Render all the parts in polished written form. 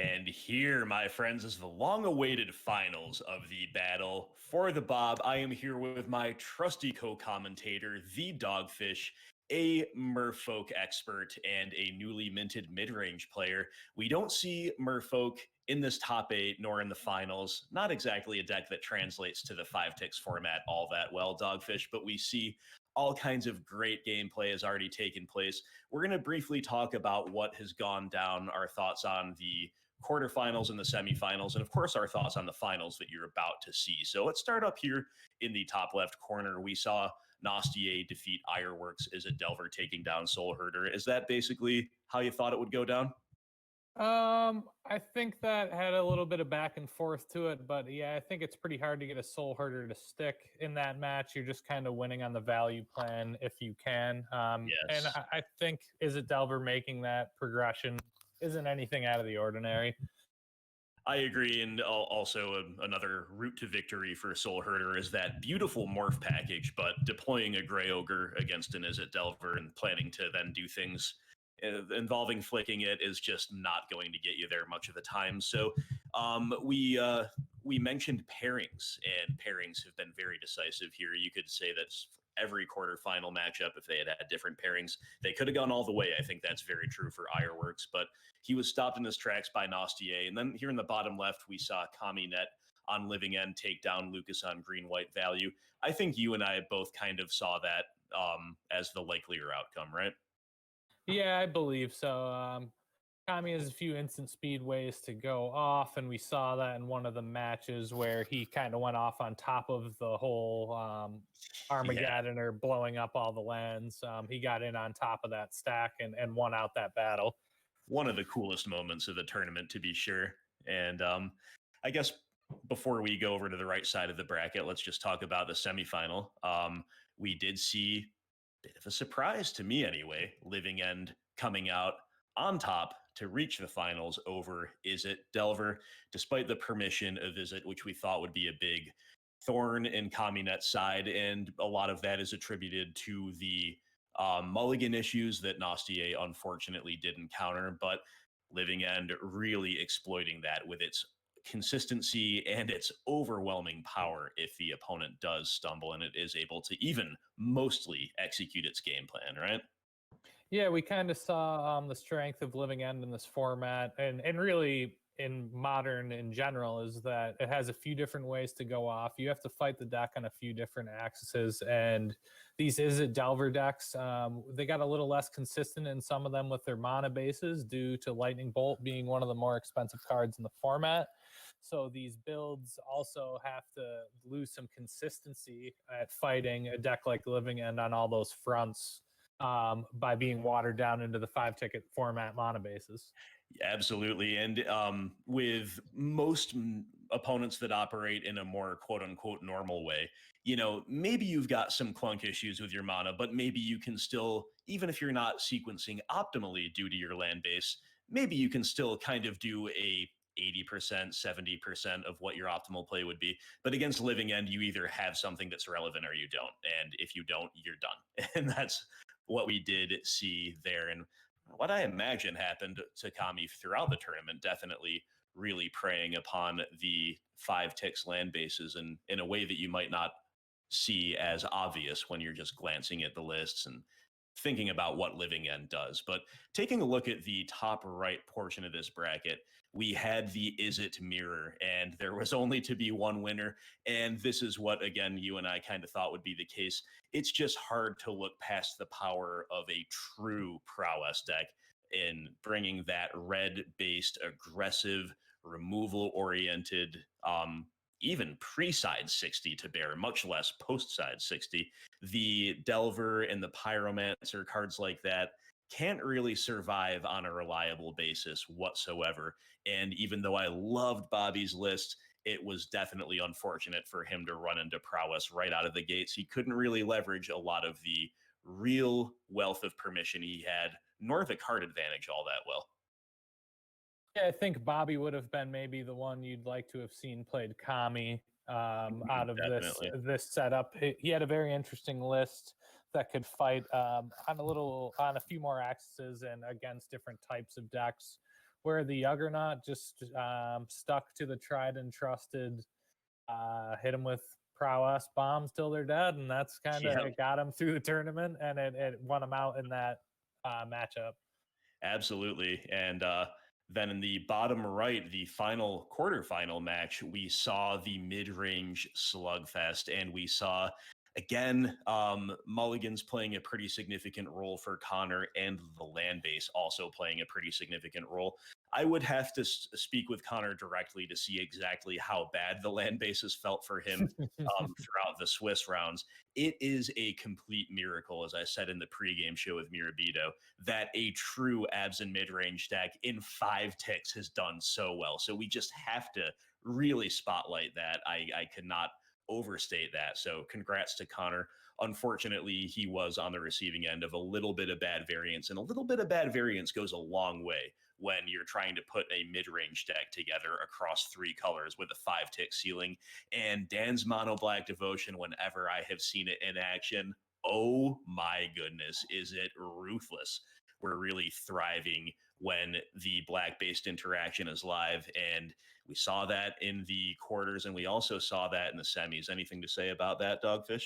And here, my friends, is the long-awaited finals of the battle for the Bob. I am here with my trusty co-commentator, the Dogfish, a Merfolk expert, and a newly minted mid-range player. We don't see Merfolk in this top 8, nor in the finals. Not exactly a deck that translates to the 5-ticks format all that well, Dogfish, but we see all kinds of great gameplay has already taken place. We're going to briefly talk about what has gone down, our thoughts on the quarterfinals and the semifinals, and of course our thoughts on the finals that you're about to see. So let's start up here in the top left corner. We saw Nostier defeat Ironworks. Is it Delver taking down Soul Herder? Is that basically how you thought it would go down? I think that had a little bit of back and forth to it, but yeah, I think it's pretty hard to get a Soul Herder to stick in that match. You're just kind of winning on the value plan if you can. Yes. And I think Is it Delver making that progression isn't anything out of the ordinary. I agree, and also another route to victory for Soul Herder is that beautiful morph package, but deploying a Grey Ogre against an Is it Delver and planning to then do things involving flicking it is just not going to get you there much of the time. So we mentioned pairings, and pairings have been very decisive here. You could say that every quarterfinal matchup, if they had had different pairings, they could have gone all the way. I think that's very true for Ironworks, but he was stopped in his tracks by Nostier. And then here in the bottom left, we saw Kaminet on Living End take down Lucas on green-white value. I think you and I both kind of saw that as the likelier outcome, right? Yeah, I believe so. Kami has a few instant speed ways to go off, and we saw that in one of the matches where he kind of went off on top of the whole Armageddoner, blowing up all the lands. He got in on top of that stack and won out that battle. One of the coolest moments of the tournament, to be sure. And I guess before we go over to the right side of the bracket, let's just talk about the semifinal. We did see a bit of a surprise, to me anyway, Living End coming out on top to reach the finals over Is it Delver, despite the permission of Is it, which we thought would be a big thorn in Kaminet's side. And a lot of that is attributed to the mulligan issues that Nostier unfortunately did encounter, but Living End really exploiting that with its consistency and its overwhelming power if the opponent does stumble, and it is able to even mostly execute its game plan, right? Yeah, we kind of saw the strength of Living End in this format, and really in Modern in general, is that it has a few different ways to go off. You have to fight the deck on a few different axes, and these Is it Delver decks, they got a little less consistent in some of them with their mana bases due to Lightning Bolt being one of the more expensive cards in the format. So these builds also have to lose some consistency at fighting a deck like Living End on all those fronts by being watered down into the 5-ticket format mana bases. Absolutely. And with most opponents that operate in a more quote-unquote normal way, you know, maybe you've got some clunk issues with your mana, but maybe you can still, even if you're not sequencing optimally due to your land base, maybe you can still kind of do a 80%, 70% of what your optimal play would be. But against Living End, you either have something that's relevant or you don't. And if you don't, you're done. And that's what we did see there. And what I imagine happened to Kami throughout the tournament, definitely really preying upon the 5-ticks land bases and in a way that you might not see as obvious when you're just glancing at the lists and thinking about what Living End does. But taking a look at the top right portion of this bracket, we had the Is It mirror, and there was only to be one winner. And this is what, again, you and I kind of thought would be the case. It's just hard to look past the power of a true Prowess deck in bringing that red-based, aggressive, removal-oriented, even pre-side 60 to bear, much less post-side 60. The Delver and the Pyromancer, cards like that, can't really survive on a reliable basis whatsoever. And even though I loved Bobby's list, it was definitely unfortunate for him to run into Prowess right out of the gates. He couldn't really leverage a lot of the real wealth of permission he had, nor the card advantage all that well. Yeah, I think Bobby would have been maybe the one you'd like to have seen played Kami out of this setup. He had a very interesting list that could fight on a few more axes and against different types of decks. where the Juggernaut just stuck to the tried and trusted, hit him with Prowess bombs till they're dead, and that's kind of it got him through the tournament, and it won him out in that matchup. Absolutely. And then in the bottom right, the final quarterfinal match, we saw the mid-range slugfest, and we saw again Mulligan's playing a pretty significant role for Connor, and the land base also playing a pretty significant role. I would have to speak with Connor directly to see exactly how bad the land bases felt for him throughout the Swiss rounds. It is a complete miracle, as I said in the pregame show with Mirabito, that a true abs and mid-range deck in 5 ticks has done so well. So we just have to really spotlight that. I cannot overstate that. So congrats to Connor. Unfortunately, he was on the receiving end of a little bit of bad variance, and a little bit of bad variance goes a long way when you're trying to put a mid-range deck together across 3 colors with a 5-tick ceiling. And Dan's Mono Black Devotion, whenever I have seen it in action, oh my goodness, is it ruthless. We're really thriving when the black-based interaction is live, and we saw that in the quarters, and we also saw that in the semis. Anything to say about that, Dogfish?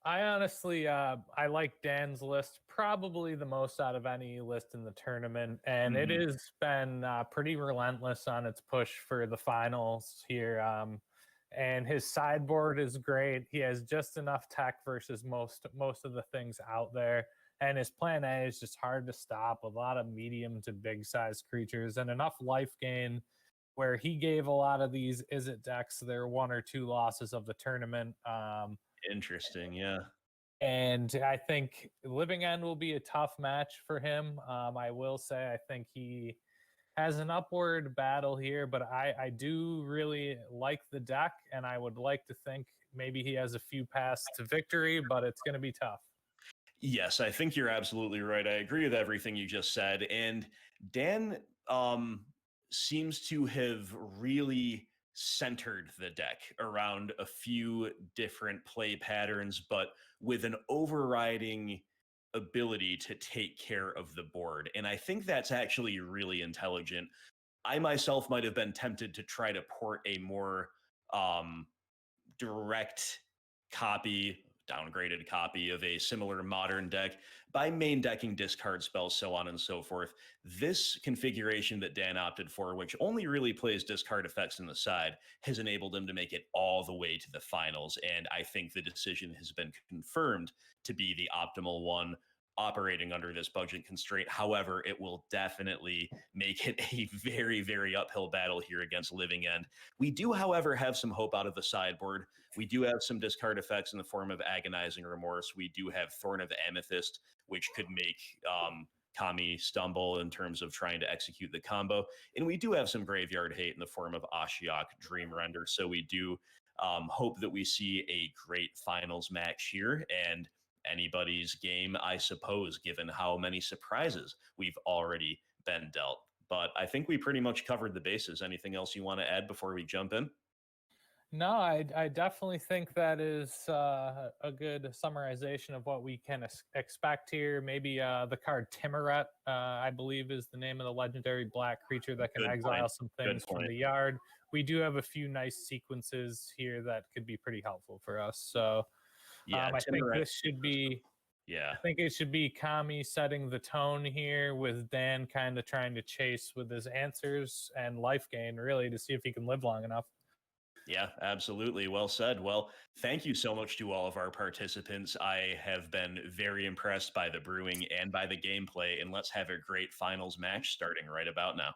I honestly, I like Dan's list probably the most out of any list in the tournament, and it has been pretty relentless on its push for the finals here. And his sideboard is great. He has just enough tech versus most of the things out there, and his plan A is just hard to stop with a lot of medium to big size creatures and enough life gain. Where he gave a lot of these Izzet decks their 1 or 2 losses of the tournament. Interesting, yeah. And I think Living End will be a tough match for him. I will say I think he has an upward battle here, but I do really like the deck, and I would like to think maybe he has a few paths to victory, but it's going to be tough. Yes, I think you're absolutely right. I agree with everything you just said. And Dan seems to have really centered the deck around a few different play patterns, but with an overriding ability to take care of the board. And I think that's actually really intelligent. I myself might have been tempted to try to port a more direct copy, downgraded copy of a similar modern deck by main decking discard spells, so on and so forth. This configuration that Dan opted for, which only really plays discard effects in the side, has enabled him to make it all the way to the finals. And I think the decision has been confirmed to be the optimal one operating under this budget constraint. However, it will definitely make it a very, very uphill battle here against Living End. We do, however, have some hope out of the sideboard. We do have some discard effects in the form of Agonizing Remorse. We do have Thorn of Amethyst, which could make Kami stumble in terms of trying to execute the combo. And we do have some Graveyard Hate in the form of Ashiok Dream Render. So we do hope that we see a great finals match here, and anybody's game, I suppose, given how many surprises we've already been dealt. But I think we pretty much covered the bases. Anything else you want to add before we jump in? No, I definitely think that is a good summarization of what we can expect here. Maybe the card Timuret, I believe, is the name of the legendary black creature that can exile some things from the yard. We do have a few nice sequences here that could be pretty helpful for us. So yeah, I think this should be. Yeah, I think it should be Kami setting the tone here, with Dan kind of trying to chase with his answers and life gain, really, to see if he can live long enough. Yeah, absolutely. Well said. Well, thank you so much to all of our participants. I have been very impressed by the brewing and by the gameplay, and let's have a great finals match starting right about now.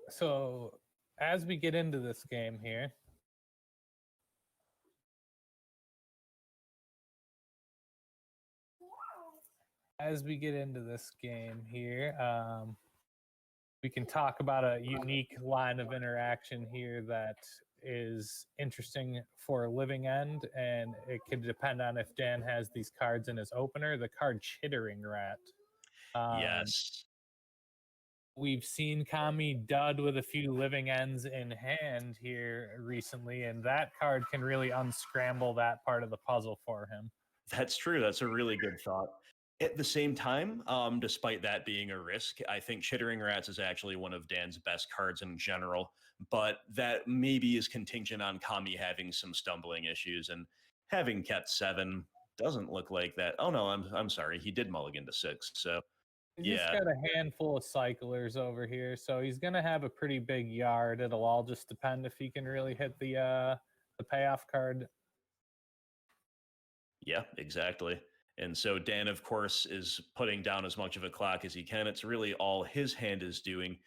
So as we get into this game here, we can talk about a unique line of interaction here that is interesting for Living End, and it can depend on if Dan has these cards in his opener. The card Chittering Rat. Yes. We've seen Kami dud with a few living ends in hand here recently, and that card can really unscramble that part of the puzzle for him. That's true. That's a really good thought. At the same time, despite that being a risk, I think Chittering Rats is actually one of Dan's best cards in general, but that maybe is contingent on Kami having some stumbling issues, and having kept 7 doesn't look like that. Oh no, I'm sorry. He did mulligan to 6. So He's just yeah. got a handful of cyclers over here, so he's gonna have a pretty big yard. It'll all just depend if he can really hit the payoff card. Yeah, exactly. And so Dan, of course, is putting down as much of a clock as he can. It's really all his hand is doing.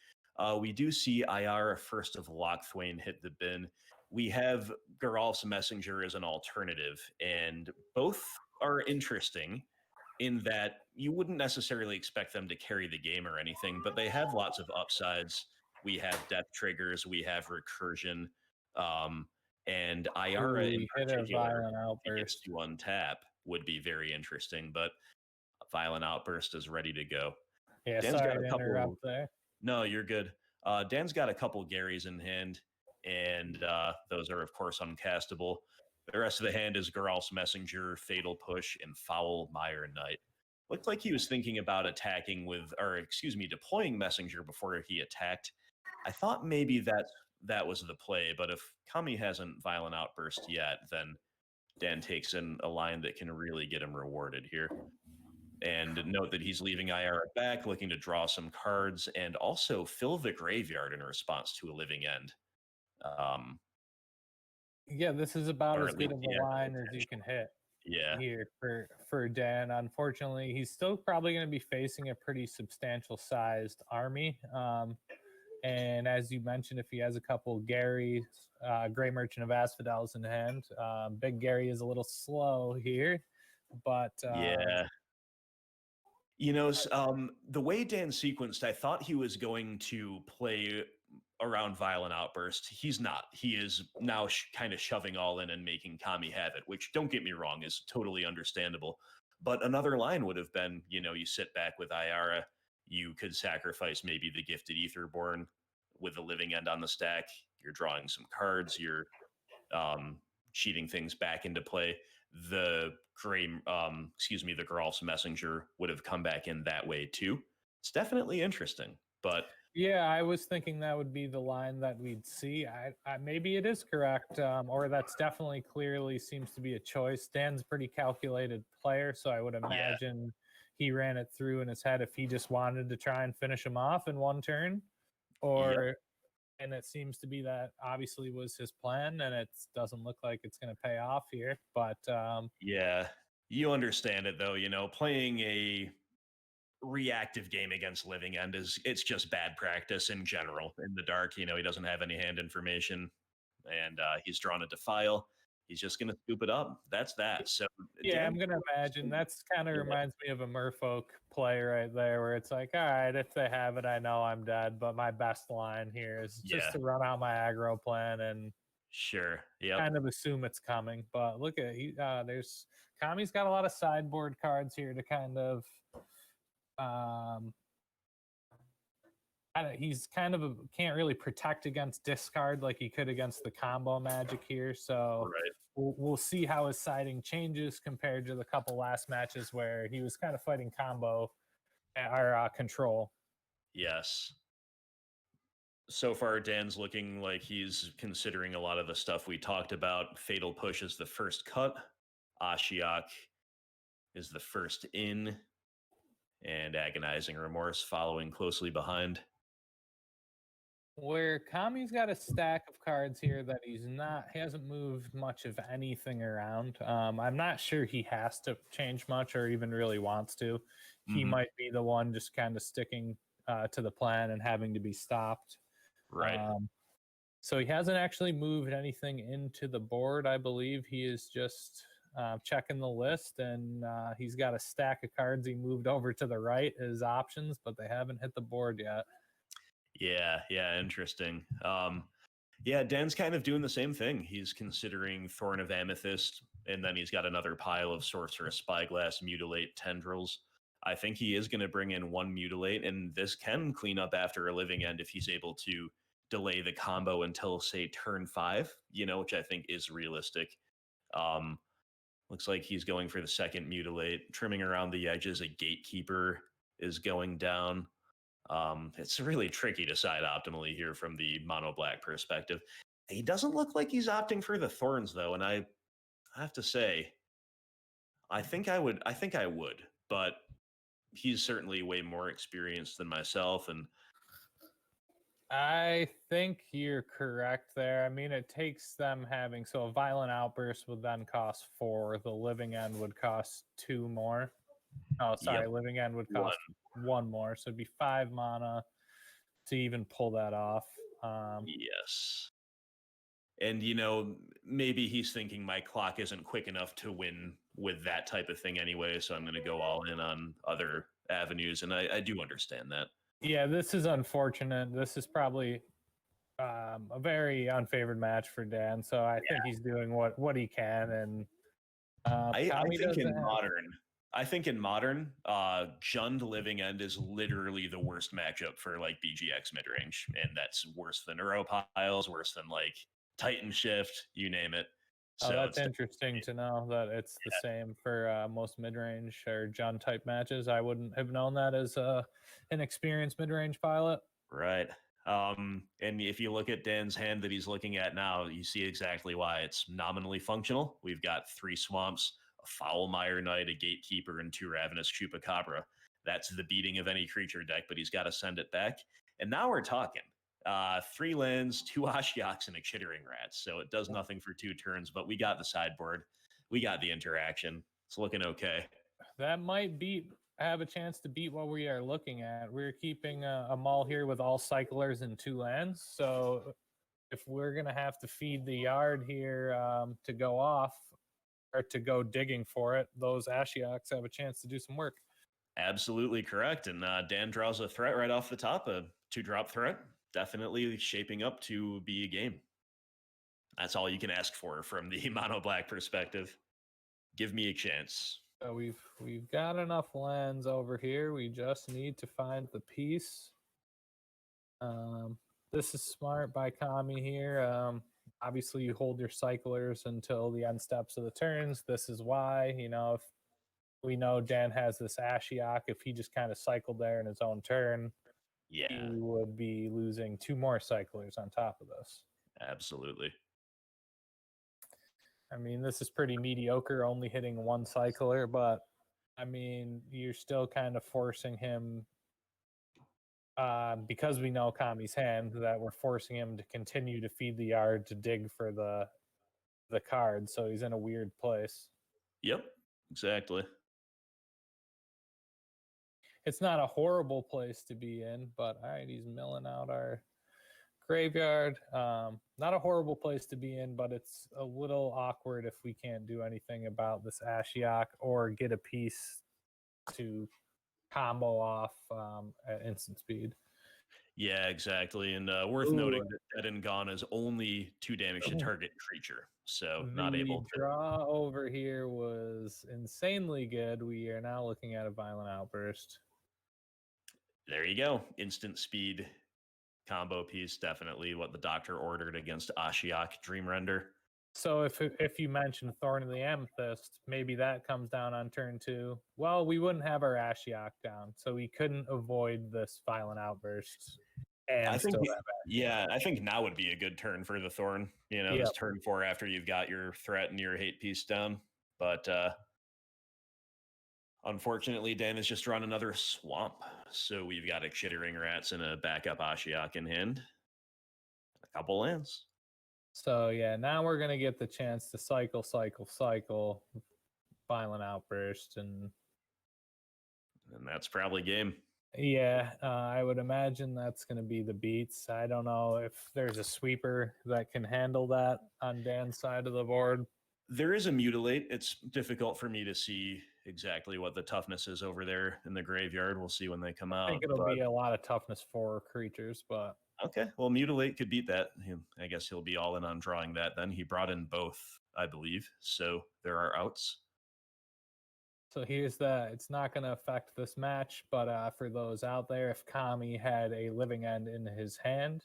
We do see Ayara First of Lockthwain hit the bin. We have Geralf's Messenger as an alternative, and both are interesting in that you wouldn't necessarily expect them to carry the game or anything, but they have lots of upsides. We have death triggers, we have recursion, and Ayara in We hit a particular, violent if he gets outburst. to untap, would be very interesting. But Violent Outburst is ready to go. Yeah, Dan's got sorry a to couple. interrupt there. No, you're good. Dan's got a couple Garys in hand, and those are, of course, uncastable. The rest of the hand is Geralf's Messenger, Fatal Push, and Foul Mire Knight. Looked like he was thinking about attacking with, or excuse me, deploying Messenger before he attacked. I thought maybe that was the play, but if Kami hasn't Violent Outburst yet, then Dan takes in a line that can really get him rewarded here. And note that he's leaving Ayara back, looking to draw some cards, and also fill the graveyard in response to a living end. Yeah, this is about Or as at good least, of a yeah, line as you can hit yeah, here for Dan. Unfortunately, he's still probably going to be facing a pretty substantial sized army. And as you mentioned, if he has a couple Garys, Grey Merchant of Asphodels in hand, Big Gary is a little slow here, but yeah. You know, the way Dan sequenced, I thought he was going to play around Violent Outburst. He's not. He is now kind of shoving all in and making Kami have it, which, don't get me wrong, is totally understandable. But another line would have been, you sit back with Ayara, you could sacrifice maybe the Gifted Etherborn with a living end on the stack. You're drawing some cards. You're cheating things back into play. The the Geralf's Messenger would have come back in that way too. It's definitely interesting, but yeah, I was thinking that would be the line that we'd see. Maybe it is correct, or that's definitely clearly seems to be a choice. Dan's a pretty calculated player, so I would imagine he ran it through in his head if he just wanted to try and finish him off in one turn, or. Yep. And it seems to be that obviously was his plan, and it doesn't look like it's going to pay off here. But Yeah, you understand it though. Playing a reactive game against living end it's just bad practice in general in the dark. He doesn't have any hand information, and he's drawn a defile. He's just going to scoop it up. That's that. So yeah, Dan, I'm gonna imagine that's kind of yeah, reminds me of a Merfolk play right there, where it's like, all right, if they have it, I know I'm dead, but my best line here is just yeah, to run out my aggro plan and sure, yep, kind of assume it's coming. But look at there's Kami's got a lot of sideboard cards here to kind of um he's kind of can't really protect against discard like he could against the combo magic here. So right. we'll see how his siding changes compared to the couple last matches where he was kind of fighting combo or control. Yes. So far, Dan's looking like he's considering a lot of the stuff we talked about. Fatal Push is the first cut. Ashiok is the first in. And Agonizing Remorse following closely behind. Where Kami's got a stack of cards here that he hasn't moved much of anything around. I'm not sure he has to change much or even really wants to. He might be the one just kind of sticking to the plan and having to be stopped. Right. So he hasn't actually moved anything into the board. I believe he is just checking the list, and he's got a stack of cards he moved over to the right as options, but they haven't hit the board yet. Yeah, interesting. Yeah, Dan's kind of doing the same thing. He's considering Thorn of Amethyst, and then he's got another pile of Sorcerous Spyglass, Mutilate, Tendrils. I think he is going to bring in one mutilate, and this can clean up after a living end if he's able to delay the combo until, say, turn 5, which I think is realistic. Looks like he's going for the second mutilate, trimming around the edges. A gatekeeper is going down. It's really tricky to side optimally here from the mono black perspective. He doesn't look like he's opting for the thorns though, and I have to say, I think I would, but he's certainly way more experienced than myself, and I think you're correct there. I mean, it takes them having a violent outburst would then cost 4. The living end would cost 2 more. Oh, sorry, living end would cost 1 more, so it'd be 5 mana to even pull that off. Yes. And, maybe he's thinking my clock isn't quick enough to win with that type of thing anyway, so I'm going to go all in on other avenues, and I do understand that. Yeah, this is unfortunate. This is probably a very unfavored match for Dan, so I think he's doing what he can, and I think in modern, Jund Living End is literally the worst matchup for like BGX mid range, and that's worse than Neuropiles, worse than like Titan Shift, you name it. So that's interesting to know that it's the same for most mid range or Jund type matches. I wouldn't have known that as an experienced mid range pilot. Right. And if you look at Dan's hand that he's looking at now, you see exactly why it's nominally functional. We've got 3 swamps, a Foul Mire Knight, a Gatekeeper, and 2 Ravenous Chupacabra. That's the beating of any creature deck, but he's got to send it back. And now we're talking. 3 lands, 2 Ashioks, and a Chittering Rat. So it does nothing for 2 turns, but we got the sideboard. We got the interaction. It's looking okay. That might have a chance to beat what we are looking at. We're keeping a Maul here with all cyclers and 2 lands. So if we're going to have to feed the yard here to go off or to go digging for it, those Ashioks have a chance to do some work. Absolutely correct. And Dan draws a threat right off the top, a 2-drop threat. Definitely shaping up to be a game. That's all you can ask for from the mono black perspective. Give me a chance. So we've got enough lands over here. We just need to find the piece. This is smart by Kami here. Obviously, you hold your cyclers until the end steps of the turns. This is why, if we know Dan has this Ashiok, if he just kind of cycled there in his own turn, he would be losing 2 more cyclers on top of this. Absolutely. I mean, this is pretty mediocre, only hitting 1 cycler, but I mean, you're still kind of forcing him, because we know Kami's hand, that we're forcing him to continue to feed the yard to dig for the card, so he's in a weird place. Yep, exactly. It's not a horrible place to be in, but all right, he's milling out our graveyard. Not a horrible place to be in, but it's a little awkward if we can't do anything about this Ashiok or get a piece to combo off at instant speed. Yeah, exactly. And worth noting that Dead and Gone is only 2 damage to target creature, so not able to. The draw over here was insanely good. We are now looking at a Violent Outburst. There you go. Instant speed combo piece, definitely what the doctor ordered against Ashiok Dream Render. So if you mentioned Thorn of the Amethyst, maybe that comes down on turn 2. Well, we wouldn't have our Ashiok down, so we couldn't avoid this Violent Outburst. And I think now would be a good turn for the Thorn. This turn 4 after you've got your threat and your hate piece down. But unfortunately, Dan has just run another swamp. So we've got a Chittering Rats and a backup Ashiok in hand. A couple lands. So yeah, now we're going to get the chance to cycle, Violent Outburst. And that's probably game. Yeah, I would imagine that's going to be the beats. I don't know if there's a sweeper that can handle that on Dan's side of the board. There is a mutilate. It's difficult for me to see exactly what the toughness is over there in the graveyard. We'll see when they come out. I think it'll be a lot of toughness for creatures, but okay. Well, mutilate could beat that. I guess he'll be all in on drawing that. Then he brought in both, I believe. So there are outs. So here's the, it's not going to affect this match, but for those out there, if Kami had a living end in his hand,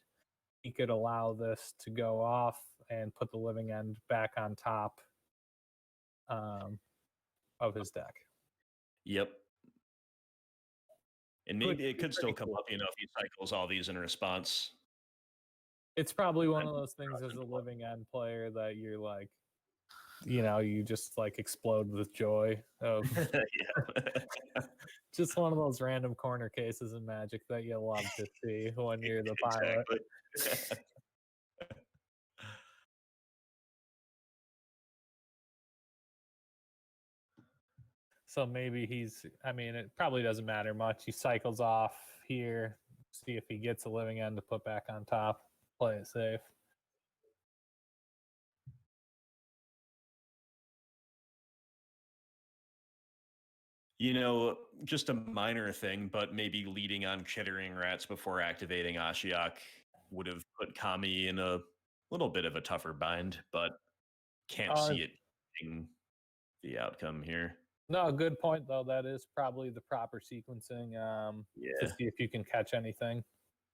he could allow this to go off and put the living end back on top of his deck. Yep. And maybe it could still come cool. up, if he cycles all these in response. It's probably one of those things as a living end player that you're like, you just like explode with joy of just one of those random corner cases in Magic that you love to see when you're the pilot. So maybe it probably doesn't matter much. He cycles off here, see if he gets a living end to put back on top, play it safe. Just a minor thing, but maybe leading on Chittering Rats before activating Ashiok would have put Kami in a little bit of a tougher bind, but can't see it being the outcome here. No, good point, though. That is probably the proper sequencing to see if you can catch anything.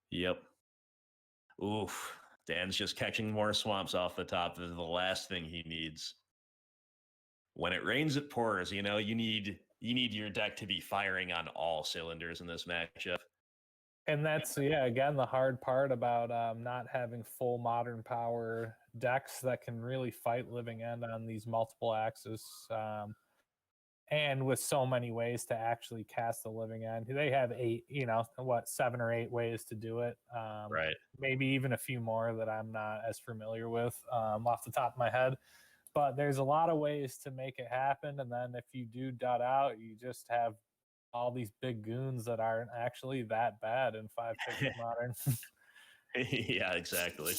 Yep. Oof. Dan's just catching more swamps off the top. This is the last thing he needs. When it rains, it pours. You need your deck to be firing on all cylinders in this matchup. And that's, again, the hard part about not having full modern power decks that can really fight living end on these multiple axes. And with so many ways to actually cast the living end. They have 7 or 8 ways to do it. Right. Maybe even a few more that I'm not as familiar with off the top of my head. But there's a lot of ways to make it happen. And then if you do dot out, you just have all these big goons that aren't actually that bad in 5/6 Modern. Yeah, exactly.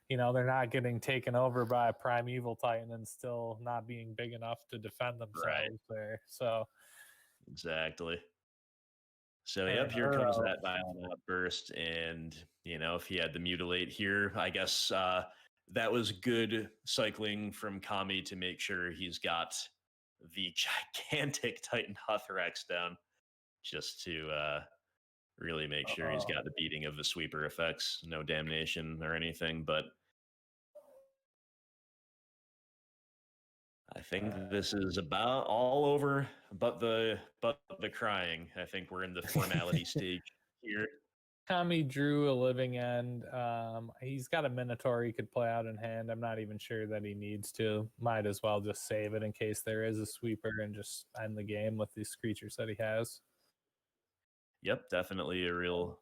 They're not getting taken over by a Primeval Titan and still not being big enough to defend themselves there. So exactly. So yep, here comes that Violent Outburst, and if he had the Mutilate here, I guess that was good cycling from Kami to make sure he's got the gigantic Titan Huthrax down, just to really make sure he's got the beating of the sweeper effects, no damnation or anything. But I think this is about all over, but the crying. I think we're in the formality stage here. Kami drew a living end. He's got a Minotaur he could play out in hand. I'm not even sure that he needs to. Might as well just save it in case there is a sweeper and just end the game with these creatures that he has. Yep, definitely a real...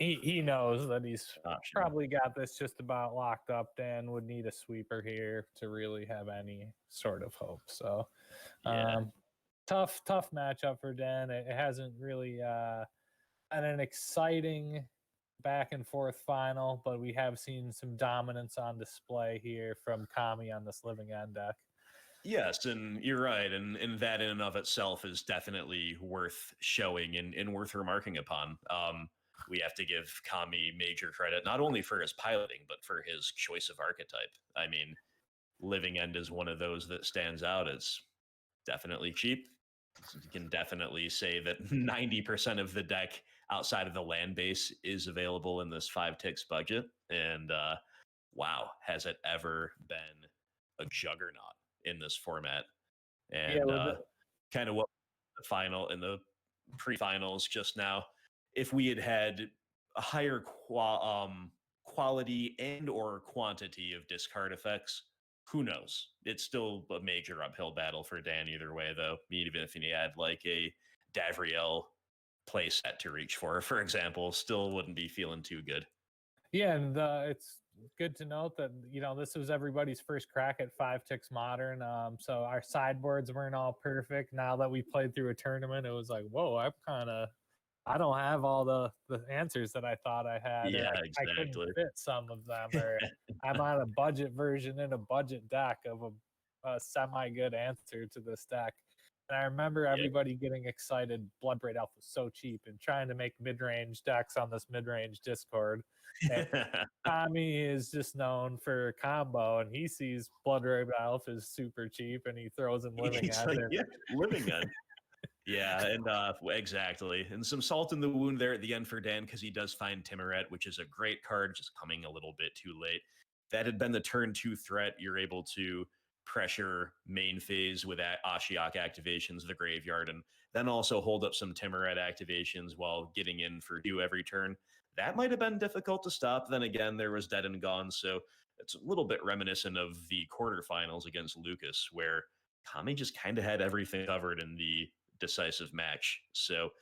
He knows that he's probably got this just about locked up. Dan would need a sweeper here to really have any sort of hope. So tough matchup for Dan. It hasn't really been an exciting back and forth final, but we have seen some dominance on display here from Kami on this living end deck. Yes, and you're right, and that in and of itself is definitely worth showing and worth remarking upon. We have to give Kami major credit, not only for his piloting, but for his choice of archetype. I mean, Living End is one of those that stands out. It's definitely cheap. You can definitely say that 90% of the deck outside of the land base is available in this 5 ticks budget. And wow, has it ever been a juggernaut in this format? And kind of what the final in the pre-finals just now, if we had a higher quality and or quantity of discard effects, who knows? It's still a major uphill battle for Dan either way, though. Even if he had like a Davriel play set to reach for example, still wouldn't be feeling too good. Yeah, and it's good to note that this was everybody's first crack at 5 ticks Modern. So our sideboards weren't all perfect. Now that we played through a tournament, it was like, whoa, I don't have all the answers that I thought I had. Yeah, I couldn't fit some of them, or I'm on a budget version in a budget deck of a semi-good answer to this deck. And I remember Yeah. everybody getting excited. Bloodbraid Elf was so cheap and trying to make mid-range decks on this mid-range Discord. And Tommy is just known for combo, and he sees Bloodbraid Elf is super cheap, and he throws in Living He's End. like, yeah, Living End. Yeah, and exactly. And some salt in the wound there at the end for Dan because he does find Timuret, which is a great card, just coming a little bit too late. That had been the turn 2 threat. You're able to pressure main phase with Ashiok activations, the graveyard, and then also hold up some Timuret activations while getting in for 2 every turn. That might have been difficult to stop. Then again, there was Dead and Gone, so it's a little bit reminiscent of the quarterfinals against Lucas, where Kami just kind of had everything covered in the decisive match. So,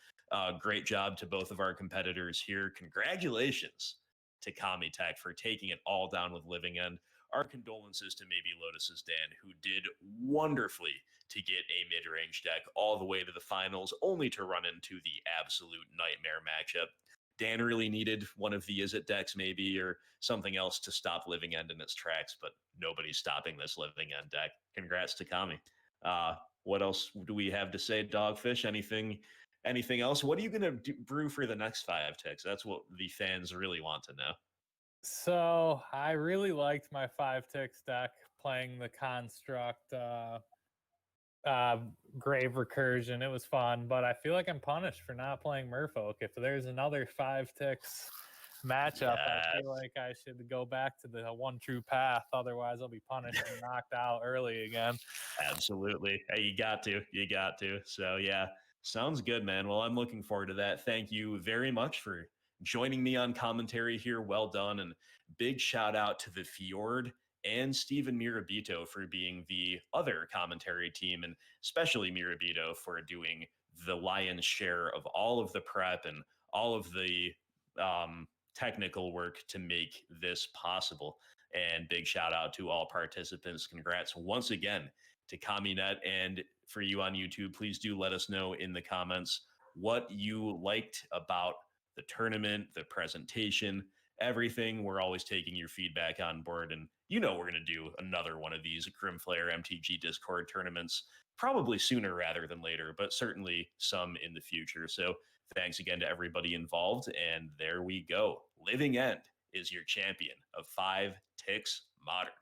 great job to both of our competitors here. Congratulations to Kami Tech for taking it all down with Living End. Our condolences to maybe Lotus's Dan, who did wonderfully to get a mid-range deck all the way to the finals, only to run into the absolute nightmare matchup. Dan really needed one of the Is It decks, maybe, or something else to stop Living End in its tracks, but nobody's stopping this Living End deck. Congrats to Kami. What else do we have to say, Dogfish? Anything else? What are you going to brew for the next 5 ticks? That's what the fans really want to know. So I really liked my 5 ticks deck playing the construct grave recursion. It was fun, but I feel like I'm punished for not playing Merfolk. If there's another 5 ticks matchup, I feel like I should go back to the one true path. Otherwise, I'll be punished and knocked out early again. Absolutely. Hey, you got to. So, yeah, sounds good, man. Well, I'm looking forward to that. Thank you very much for joining me on commentary here. Well done. And big shout out to the Fjord and Steven Mirabito for being the other commentary team, and especially Mirabito for doing the lion's share of all of the prep and all of the technical work to make this possible. And big shout out to all participants. Congrats once again to CommuNet. And for you on YouTube, please do let us know in the comments what you liked about the tournament, the presentation, everything. We're always taking your feedback on board. And we're going to do another one of these Grimflayer MTG Discord tournaments, probably sooner rather than later, but certainly some in the future. So thanks again to everybody involved. And there we go. Living End is your champion of 5 ticks modern.